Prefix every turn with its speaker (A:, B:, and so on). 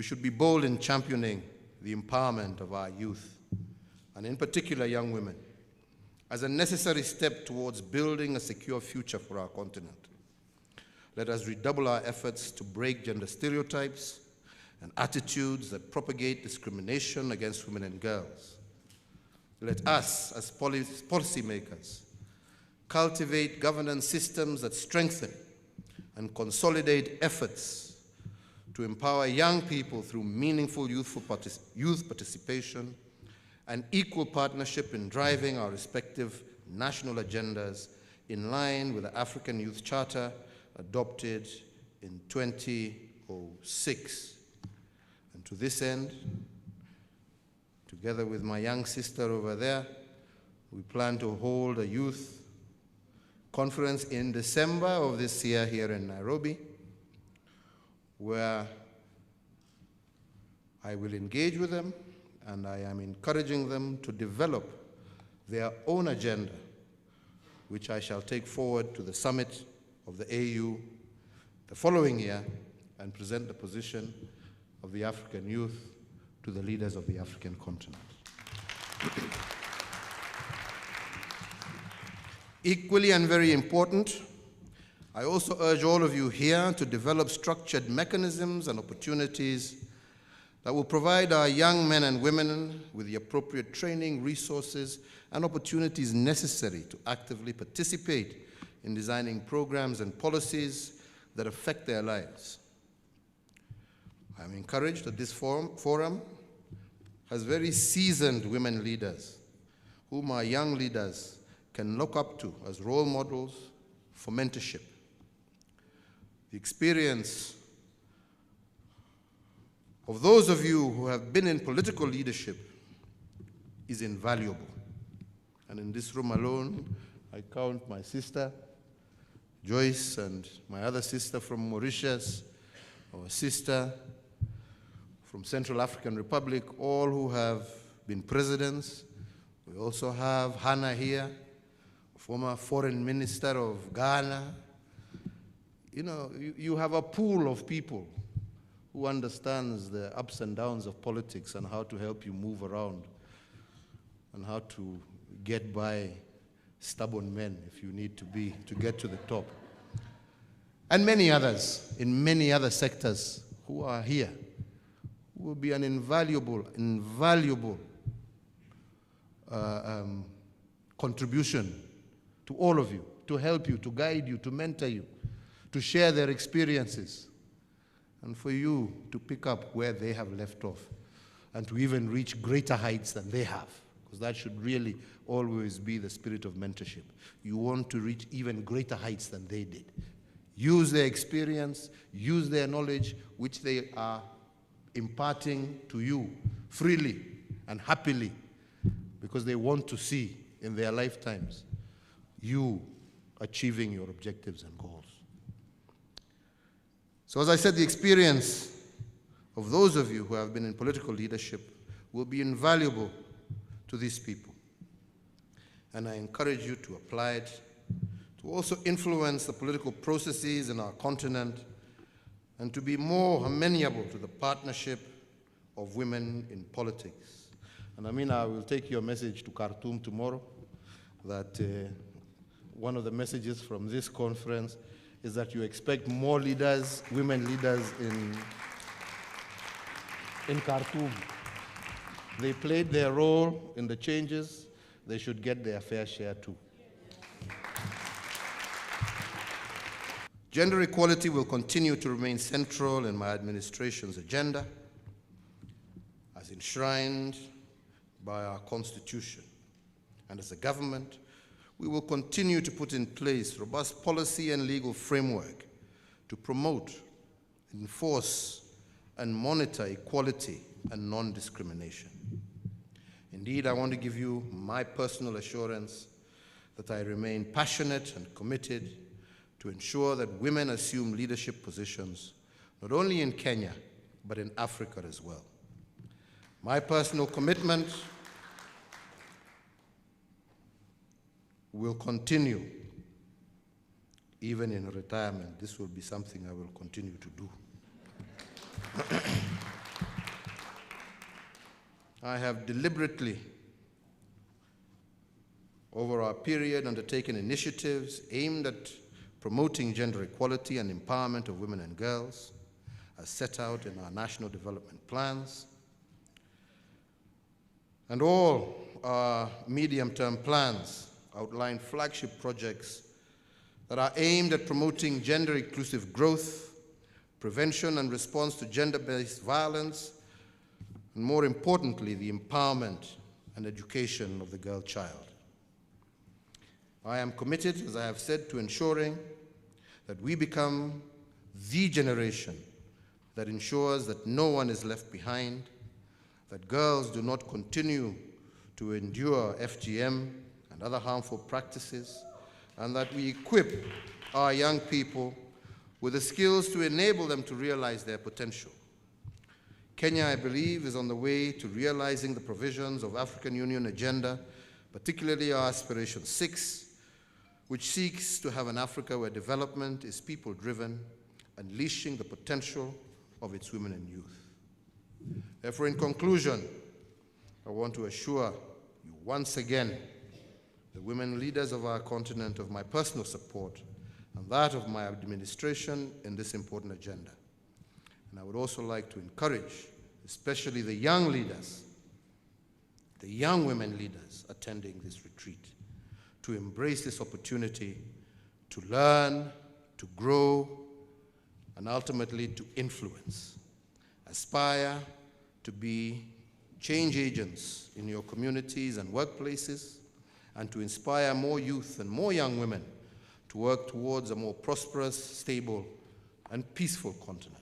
A: We should be bold in championing the empowerment of our youth, and in particular young women, as a necessary step towards building a secure future for our continent. Let us redouble our efforts to break gender stereotypes and attitudes that propagate discrimination against women and girls. Let us, as policymakers, cultivate governance systems that strengthen and consolidate efforts to empower young people through meaningful youth participation and equal partnership in driving our respective national agendas in line with the African Youth Charter adopted in 2006. And to this end, together with my young sister over there, we plan to hold a youth conference in December of this year here in Nairobi, where I will engage with them, and I am encouraging them to develop their own agenda, which I shall take forward to the summit of the AU the following year and present the position of the African youth to the leaders of the African continent. Equally and very important, I also urge all of you here to develop structured mechanisms and opportunities that will provide our young men and women with the appropriate training, resources, and opportunities necessary to actively participate in designing programs and policies that affect their lives. I am encouraged that this forum has very seasoned women leaders whom our young leaders can look up to as role models for mentorship. The experience of those of you who have been in political leadership is invaluable. And in this room alone, I count my sister, Joyce, and my other sister from Mauritius, our sister from Central African Republic, all who have been presidents. We also have Hannah here, former foreign minister of Ghana. You know, you have a pool of people who understands the ups and downs of politics and how to help you move around and how to get by stubborn men if you need to be to get to the top. And many others in many other sectors who are here who will be an invaluable contribution to all of you, to help you, to guide you, to mentor you, to share their experiences, and for you to pick up where they have left off and to even reach greater heights than they have, because that should really always be the spirit of mentorship. You want to reach even greater heights than they did. Use their experience, use their knowledge, which they are imparting to you freely and happily, because they want to see in their lifetimes you achieving your objectives and goals. So as I said, the experience of those of you who have been in political leadership will be invaluable to these people. And I encourage you to apply it, to also influence the political processes in our continent, and to be more amenable to the partnership of women in politics. And Amina, I will take your message to Khartoum tomorrow, that one of the messages from this conference is that you expect more leaders, women leaders in Khartoum. They played their role in the changes. They should get their fair share too. Gender equality will continue to remain central in my administration's agenda, as enshrined by our Constitution. And as a government, we will continue to put in place robust policy and legal framework to promote, enforce, and monitor equality and non-discrimination. Indeed, I want to give you my personal assurance that I remain passionate and committed to ensure that women assume leadership positions, not only in Kenya, but in Africa as well. My personal commitment will continue even in retirement. This will be something I will continue to do. I have deliberately, over our period, undertaken initiatives aimed at promoting gender equality and empowerment of women and girls, as set out in our national development plans. And all our medium-term plans outline flagship projects that are aimed at promoting gender-inclusive growth, prevention and response to gender-based violence, and more importantly, the empowerment and education of the girl child. I am committed, as I have said, to ensuring that we become the generation that ensures that no one is left behind, that girls do not continue to endure FGM and other harmful practices, and that we equip our young people with the skills to enable them to realize their potential. Kenya, I believe, is on the way to realizing the provisions of African Union agenda, particularly our Aspiration 6, which seeks to have an Africa where development is people-driven, unleashing the potential of its women and youth. Therefore, in conclusion, I want to assure you once again, the women leaders of our continent, of my personal support and that of my administration in this important agenda. And I would also like to encourage, especially the young leaders, the young women leaders attending this retreat, to embrace this opportunity to learn, to grow, and ultimately to influence. Aspire to be change agents in your communities and workplaces, and to inspire more youth and more young women to work towards a more prosperous, stable, and peaceful continent.